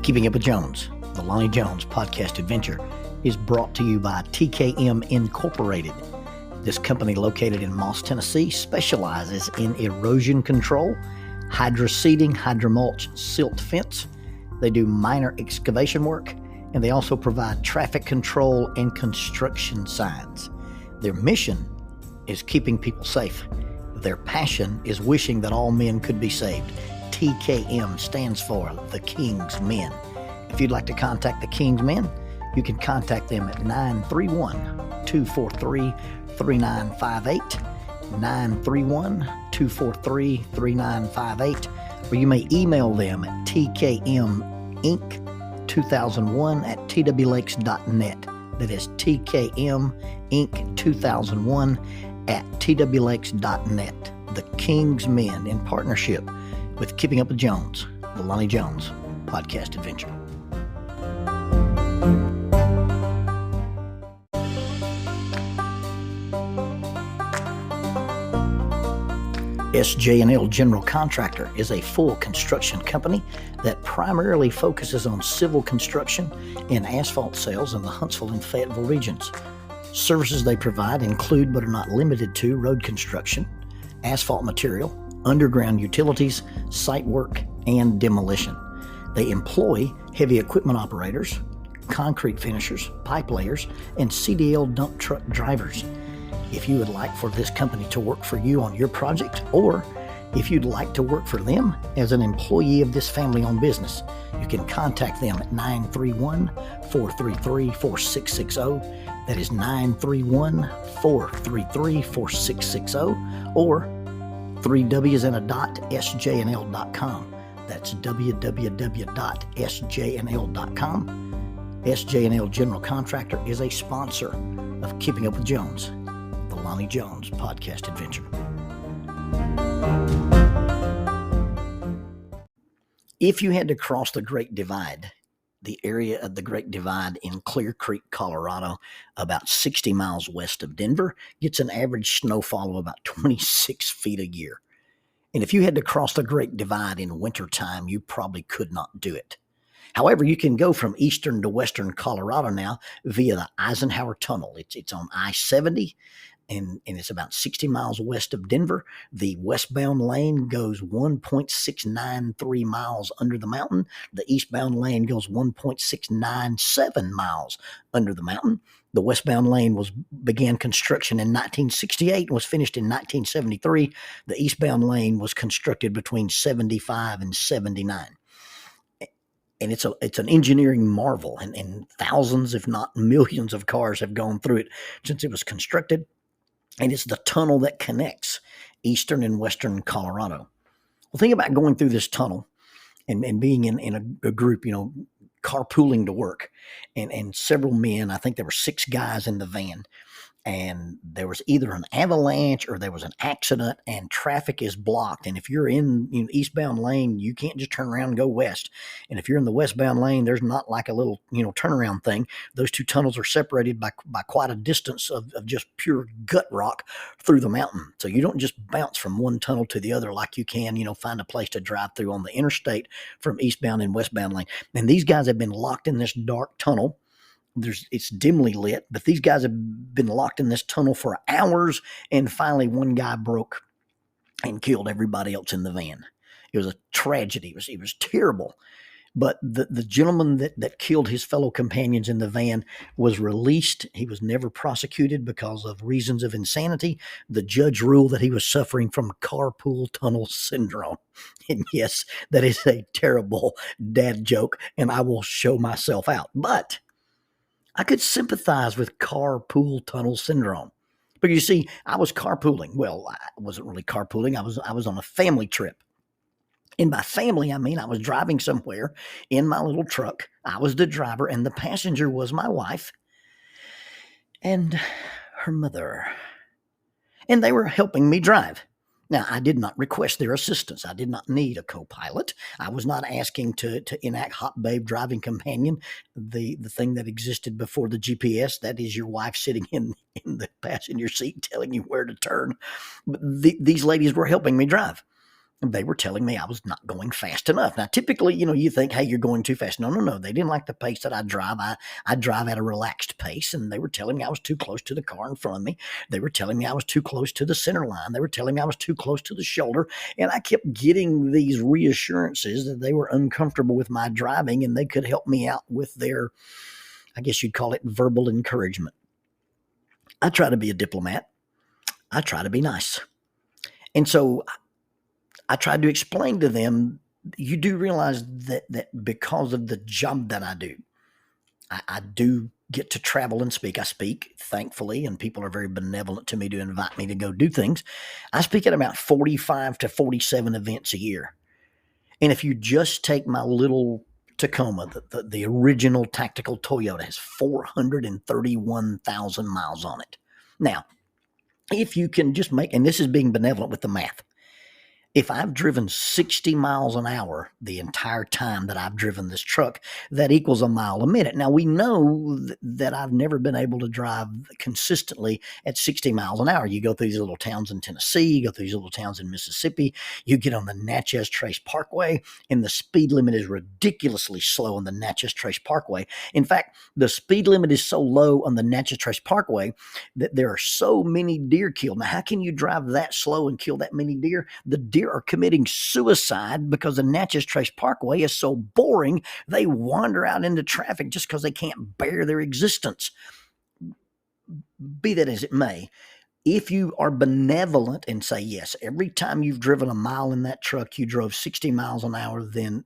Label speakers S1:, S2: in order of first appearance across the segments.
S1: Keeping Up with Jones, the Lonnie Jones podcast adventure, is brought to you by TKM Incorporated. This company, located in Moss, Tennessee, specializes in erosion control, hydroseeding, hydromulch, silt fence. They do minor excavation work, and they also provide traffic control and construction signs. Their mission is keeping people safe. Their passion is wishing that all men could be saved. TKM stands for The King's Men. If you'd like to contact The King's Men, you can contact them at 931-243-3958, 931-243-3958, or you may email them at tkminc2001@twlakes.net. That is tkminc2001@twlakes.net. The King's Men, in partnership with Keeping Up with Jones, the Lonnie Jones podcast adventure. SJ&L General Contractor is a full construction company that primarily focuses on civil construction and asphalt sales in the Huntsville and Fayetteville regions. Services they provide include, but are not limited to, road construction, asphalt material, underground utilities, site work, and demolition. They employ heavy equipment operators, concrete finishers, pipe layers, and CDL dump truck drivers. If you would like for this company to work for you on your project, or if you'd like to work for them as an employee of this family-owned business, you can contact them at 931-433-4660. That is 931-433-4660, or 3W's and a dot, sjnl.com. That's www.sjnl.com. SJ&L General Contractor is a sponsor of Keeping Up with Jones, the Lonnie Jones podcast adventure. If you had to cross the Great Divide, the area of the Great Divide in Clear Creek, Colorado, about 60 miles west of Denver, gets an average snowfall of about 26 feet a year. And if you had to cross the Great Divide in wintertime, you probably could not do it. However, you can go from eastern to western Colorado now via the Eisenhower Tunnel. It's on I-70, and it's about 60 miles west of Denver. The westbound lane goes 1.693 miles under the mountain. The eastbound lane goes 1.697 miles under the mountain. The westbound lane began construction in 1968 and was finished in 1973. The eastbound lane was constructed between 75 and 79. And it's an engineering marvel, and thousands, if not millions, of cars have gone through it since it was constructed. And it's the tunnel that connects eastern and western Colorado. Well, think about going through this tunnel and being in a group, carpooling to work, and several men. I think there were 6 guys in the van, and there was either an avalanche or there was an accident, and traffic is blocked. And if you're in eastbound lane, you can't just turn around and go west. And if you're in the westbound lane, there's not like a little turnaround thing. Those two tunnels are separated by quite a distance of just pure gut rock through the mountain. So you don't just bounce from one tunnel to the other like you can, find a place to drive through on the interstate from eastbound and westbound lane. And these guys have been locked in this dark tunnel. It's dimly lit, but these guys have been locked in this tunnel for hours, and finally one guy broke and killed everybody else in the van. It was a tragedy. It was terrible. But the gentleman that killed his fellow companions in the van was released. He was never prosecuted because of reasons of insanity. The judge ruled that he was suffering from carpal tunnel syndrome. And yes, that is a terrible dad joke, and I will show myself out. But I could sympathize with carpool tunnel syndrome. But you see, I was carpooling. Well, I wasn't really carpooling. I was on a family trip. And by family, I mean I was driving somewhere in my little truck. I was the driver, and the passenger was my wife and her mother. And they were helping me drive. Now, I did not request their assistance. I did not need a co-pilot. I was not asking to enact Hot Babe Driving Companion, the thing that existed before the GPS. That is your wife sitting in the passenger seat telling you where to turn. But these ladies were helping me drive. They were telling me I was not going fast enough. Now, typically, you think, hey, you're going too fast. No, no, no. They didn't like the pace that I drive. I drive at a relaxed pace, and they were telling me I was too close to the car in front of me. They were telling me I was too close to the center line. They were telling me I was too close to the shoulder. And I kept getting these reassurances that they were uncomfortable with my driving and they could help me out with their, I guess you'd call it, verbal encouragement. I try to be a diplomat. I try to be nice. And so I tried to explain to them, you do realize that because of the job that I do, I do get to travel and speak. I speak, thankfully, and people are very benevolent to me to invite me to go do things. I speak at about 45 to 47 events a year. And if you just take my little Tacoma, the original tactical Toyota has 431,000 miles on it. Now, if you can just make, and this is being benevolent with the math, if I've driven 60 miles an hour the entire time that I've driven this truck, that equals a mile a minute. Now, we know that I've never been able to drive consistently at 60 miles an hour. You go through these little towns in Tennessee, you go through these little towns in Mississippi, you get on the Natchez Trace Parkway, and the speed limit is ridiculously slow on the Natchez Trace Parkway. In fact, the speed limit is so low on the Natchez Trace Parkway that there are so many deer killed. Now, how can you drive that slow and kill that many deer? The deer are committing suicide because the Natchez Trace Parkway is so boring, they wander out into traffic just because they can't bear their existence. Be that as it may, if you are benevolent and say, yes, every time you've driven a mile in that truck, you drove 60 miles an hour, then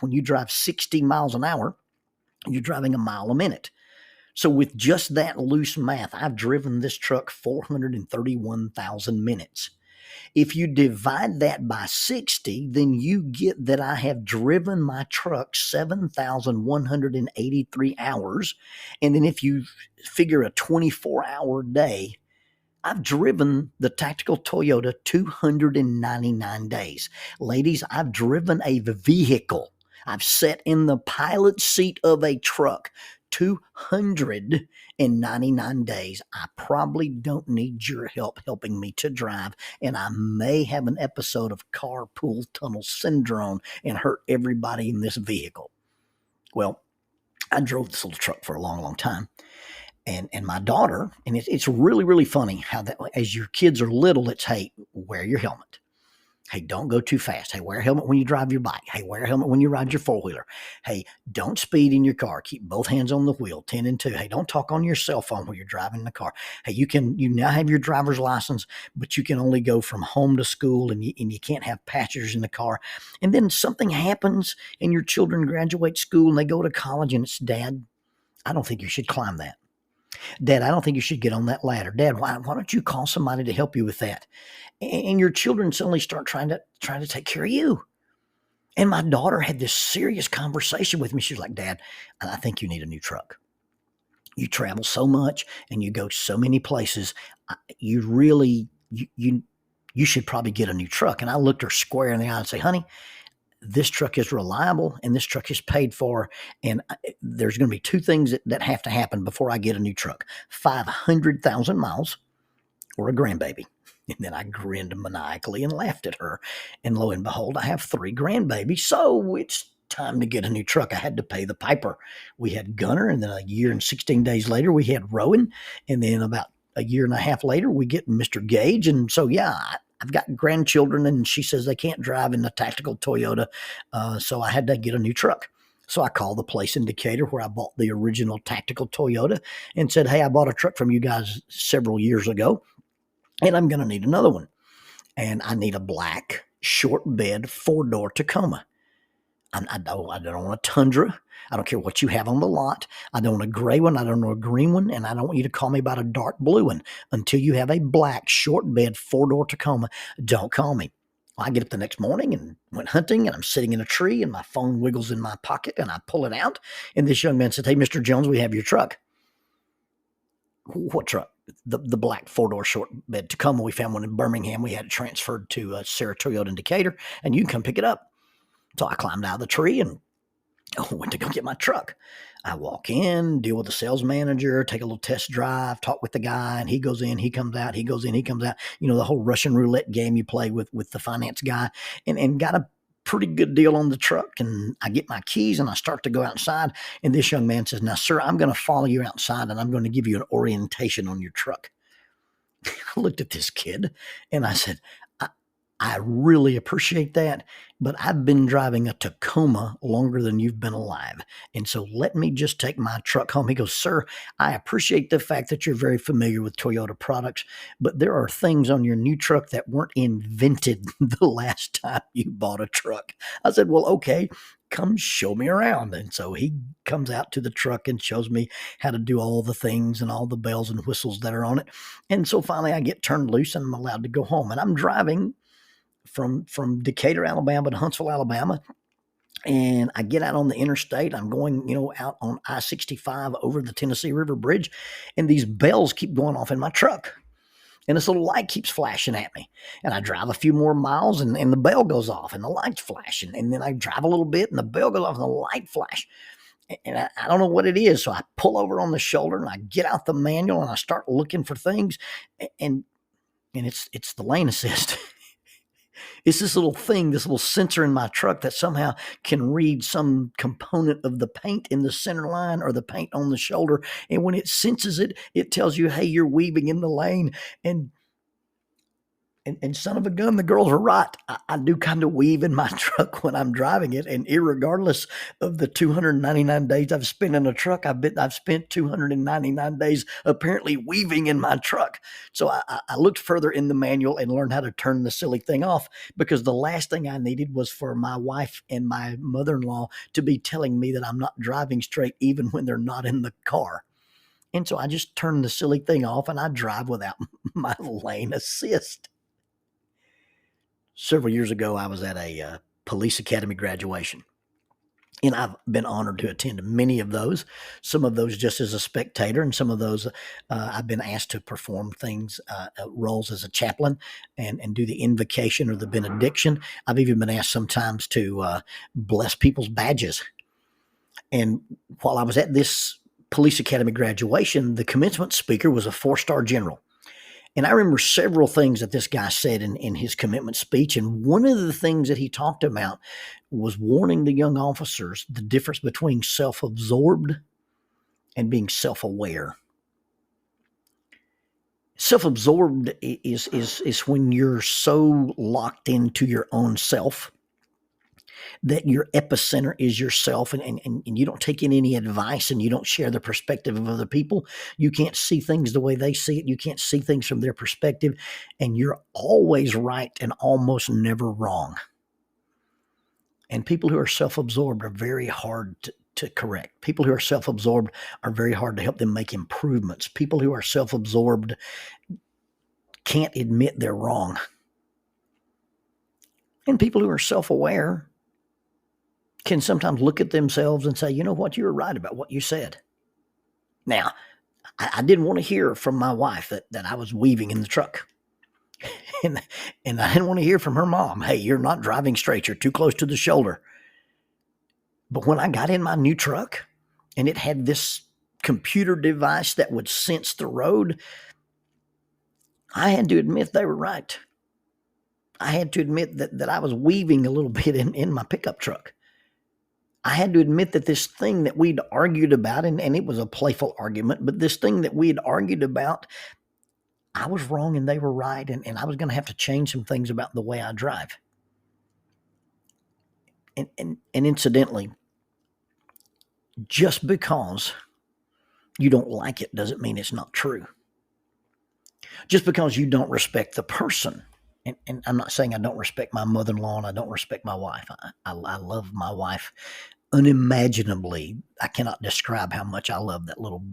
S1: when you drive 60 miles an hour, you're driving a mile a minute. So with just that loose math, I've driven this truck 431,000 minutes. If you divide that by 60, then you get that I have driven my truck 7,183 hours. And then if you figure a 24-hour day, I've driven the tactical Toyota 299 days. Ladies, I've driven a vehicle. I've sat in the pilot seat of a truck 299 days. I probably don't need your help helping me to drive, and I may have an episode of carpool tunnel syndrome and hurt everybody in this vehicle. Well, I drove this little truck for a long, long time. And my daughter, and it's really, really funny how that, as your kids are little, it's, hey, wear your helmet. Hey, don't go too fast. Hey, wear a helmet when you drive your bike. Hey, wear a helmet when you ride your four-wheeler. Hey, don't speed in your car. Keep both hands on the wheel, 10 and 2. Hey, don't talk on your cell phone when you're driving the car. Hey, you now have your driver's license, but you can only go from home to school, and you can't have passengers in the car. And then something happens, and your children graduate school, and they go to college, and it's, Dad, I don't think you should climb that. Dad, I don't think you should get on that ladder. Dad, why don't you call somebody to help you with that? And your children suddenly start trying to take care of you. And my daughter had this serious conversation with me. She's like, Dad, I think you need a new truck. You travel so much and you go so many places. You really, you should probably get a new truck. And I looked her square in the eye and say, honey, this truck is reliable and this truck is paid for. And there's going to be two things that have to happen before I get a new truck: 500,000 miles or a grandbaby. And then I grinned maniacally and laughed at her. And lo and behold, I have 3 grandbabies. So it's time to get a new truck. I had to pay the piper. We had Gunner, and then a year and 16 days later, we had Rowan. And then about a year and a half later, we get Mr. Gage. And so, yeah, I've got grandchildren, and she says they can't drive in the tactical Toyota. So I had to get a new truck. So I called the place in Decatur where I bought the original tactical Toyota and said, hey, I bought a truck from you guys several years ago, and I'm going to need another one. And I need a black short bed 4-door Tacoma. I don't want a Tundra. I don't care what you have on the lot. I don't want a gray one. I don't want a green one. And I don't want you to call me about a dark blue one. Until you have a black short bed 4-door Tacoma, don't call me. I get up the next morning and went hunting, and I'm sitting in a tree, and my phone wiggles in my pocket, and I pull it out. And this young man said, hey, Mr. Jones, we have your truck. What truck? The black 4-door short bed Tacoma. We found one in Birmingham. We had it transferred to Sarah Toyota in Decatur, and you can come pick it up. So I climbed out of the tree and I went to go get my truck. I walk in, deal with the sales manager, take a little test drive, talk with the guy, and he goes in, he comes out, he goes in, he comes out. You know, the whole Russian roulette game you play with the finance guy, and got a pretty good deal on the truck. And I get my keys and I start to go outside. And this young man says, "Now, sir, I'm going to follow you outside and I'm going to give you an orientation on your truck." I looked at this kid and I said, I really appreciate that, but I've been driving a Tacoma longer than you've been alive. And so let me just take my truck home. He goes, "Sir, I appreciate the fact that you're very familiar with Toyota products, but there are things on your new truck that weren't invented the last time you bought a truck." I said, "Well, okay, come show me around." And so he comes out to the truck and shows me how to do all the things and all the bells and whistles that are on it. And so finally I get turned loose and I'm allowed to go home. And I'm driving from Decatur, Alabama to Huntsville, Alabama. And I get out on the interstate. I'm going, out on I-65 over the Tennessee River Bridge, and these bells keep going off in my truck. And this little light keeps flashing at me. And I drive a few more miles, and the bell goes off, and the light's flashing. And then I drive a little bit, and the bell goes off, and the light flash. And I don't know what it is. So I pull over on the shoulder, and I get out the manual, and I start looking for things. And it's the lane assist. It's this little thing, this little sensor in my truck that somehow can read some component of the paint in the center line or the paint on the shoulder. And when it senses it, it tells you, "Hey, you're weaving in the lane." And son of a gun, the girls are right. I do kind of weave in my truck when I'm driving it, and irregardless of the 299 days I've spent in a truck, I've spent 299 days apparently weaving in my truck. So I looked further in the manual and learned how to turn the silly thing off, because the last thing I needed was for my wife and my mother-in-law to be telling me that I'm not driving straight even when they're not in the car. And so I just turned the silly thing off and I drive without my lane assist. Several years ago, I was at a police academy graduation, and I've been honored to attend many of those. Some of those just as a spectator, and some of those I've been asked to perform things, roles as a chaplain, and do the invocation or the benediction. I've even been asked sometimes to bless people's badges. And while I was at this police academy graduation, the commencement speaker was a 4-star general. And I remember several things that this guy said in his commitment speech. And one of the things that he talked about was warning the young officers the difference between self-absorbed and being self-aware. Self-absorbed is when you're so locked into your own self that your epicenter is yourself, and you don't take in any advice, and you don't share the perspective of other people. You can't see things the way they see it. You can't see things from their perspective, and you're always right and almost never wrong. And people who are self-absorbed are very hard to correct. People who are self-absorbed are very hard to help them make improvements. People who are self-absorbed can't admit they're wrong. And people who are self-aware can sometimes look at themselves and say, "You know what, you were right about what you said." Now, I didn't want to hear from my wife that I was weaving in the truck. and I didn't want to hear from her mom, "Hey, you're not driving straight. You're too close to the shoulder." But when I got in my new truck and it had this computer device that would sense the road, I had to admit they were right. I had to admit that I was weaving a little bit in my pickup truck. I had to admit that this thing that we'd argued about, and it was a playful argument, but this thing that we had argued about, I was wrong and they were right, and I was going to have to change some things about the way I drive. And incidentally, just because you don't like it doesn't mean it's not true. Just because you don't respect the person, and I'm not saying I don't respect my mother-in-law and I don't respect my wife. I love my wife unimaginably. I cannot describe how much I love that little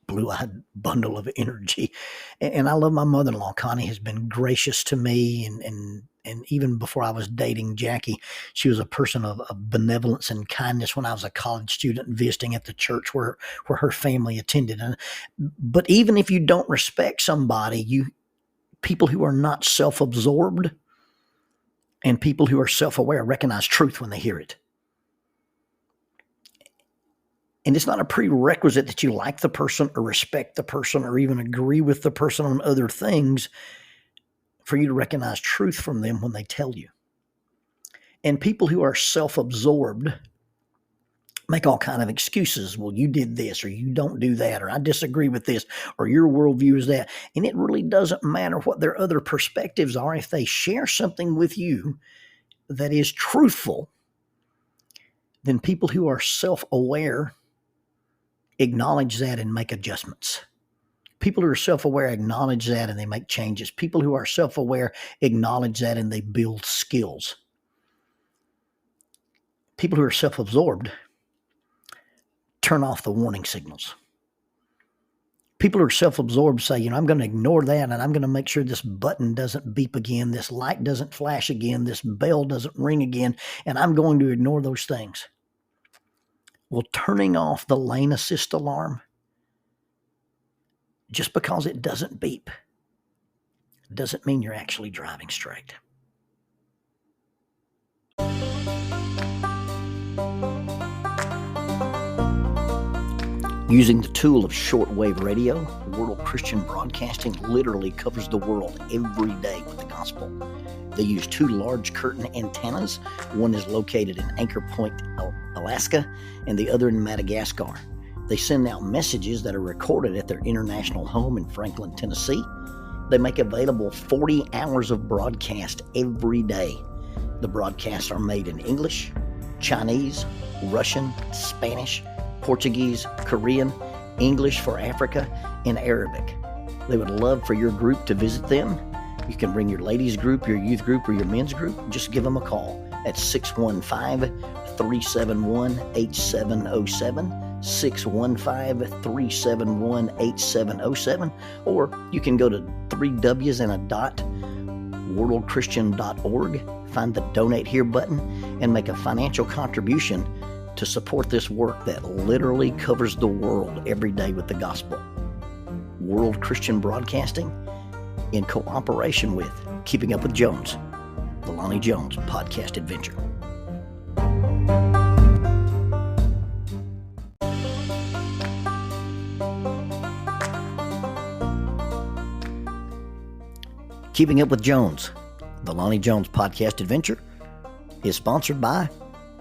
S1: blue-eyed bundle of energy. And I love my mother-in-law. Connie has been gracious to me, and even before I was dating Jackie, she was a person of benevolence and kindness when I was a college student visiting at the church where her family attended. But even if you don't respect somebody, people who are not self-absorbed and people who are self-aware recognize truth when they hear it. And it's not a prerequisite that you like the person or respect the person or even agree with the person on other things for you to recognize truth from them when they tell you. And people who are self-absorbed make all kind of excuses. Well, you did this, or you don't do that, or I disagree with this, or your worldview is that. And it really doesn't matter what their other perspectives are. If they share something with you that is truthful, then people who are self-aware acknowledge that and make adjustments. People who are self-aware acknowledge that and they make changes. People who are self-aware acknowledge that and they build skills. People who are self-absorbed turn off the warning signals. People who are self-absorbed say, I'm going to ignore that and I'm going to make sure this button doesn't beep again, this light doesn't flash again, this bell doesn't ring again, and I'm going to ignore those things. Well, turning off the lane assist alarm, just because it doesn't beep, doesn't mean you're actually driving straight. Using the tool of shortwave radio, World Christian Broadcasting literally covers the world every day with the gospel. They use 2 large curtain antennas. One is located in Anchor Point, Alaska, and the other in Madagascar. They send out messages that are recorded at their international home in Franklin, Tennessee. They make available 40 hours of broadcast every day. The broadcasts are made in English, Chinese, Russian, Spanish, Portuguese, Korean, English for Africa, and Arabic. They would love for your group to visit them. You can bring your ladies group, your youth group, or your men's group. Just give them a call at 615-371-8707, 615-371-8707, or you can go to 3Ws and a dot, worldchristian.org, find the Donate Here button, and make a financial contribution to support this work that literally covers the world every day with the gospel. World Christian Broadcasting, in cooperation with Keeping Up with Jones, the Lonnie Jones podcast adventure. Keeping Up with Jones, the Lonnie Jones podcast adventure, is sponsored by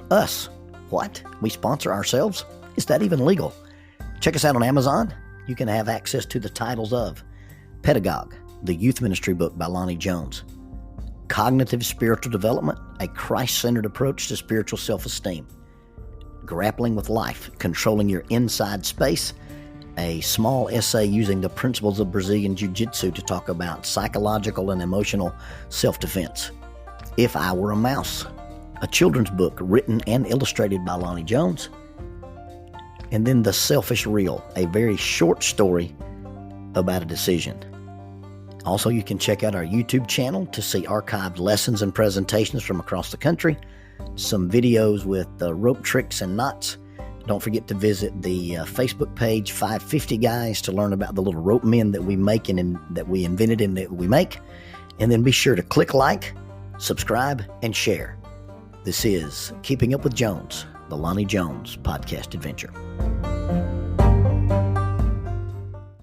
S1: us. What? We sponsor ourselves? Is that even legal? Check us out on Amazon. You can have access to the titles of Pedagogue, the youth ministry book by Lonnie Jones; Cognitive Spiritual Development, a Christ-centered approach to spiritual self-esteem; Grappling with Life, Controlling Your Inside Space, a small essay using the principles of Brazilian Jiu-Jitsu to talk about psychological and emotional self-defense; If I Were a Mouse, a children's book written and illustrated by Lonnie Jones; and then The Selfish Reel, a very short story about a decision. Also, you can check out our YouTube channel to see archived lessons and presentations from across the country, some videos with rope tricks and knots. Don't forget to visit the Facebook page 550 Guys to learn about the little rope men that we make and that we invented and that we make. And then be sure to click like, subscribe, and share. This is Keeping Up with Jones, the Lonnie Jones podcast adventure.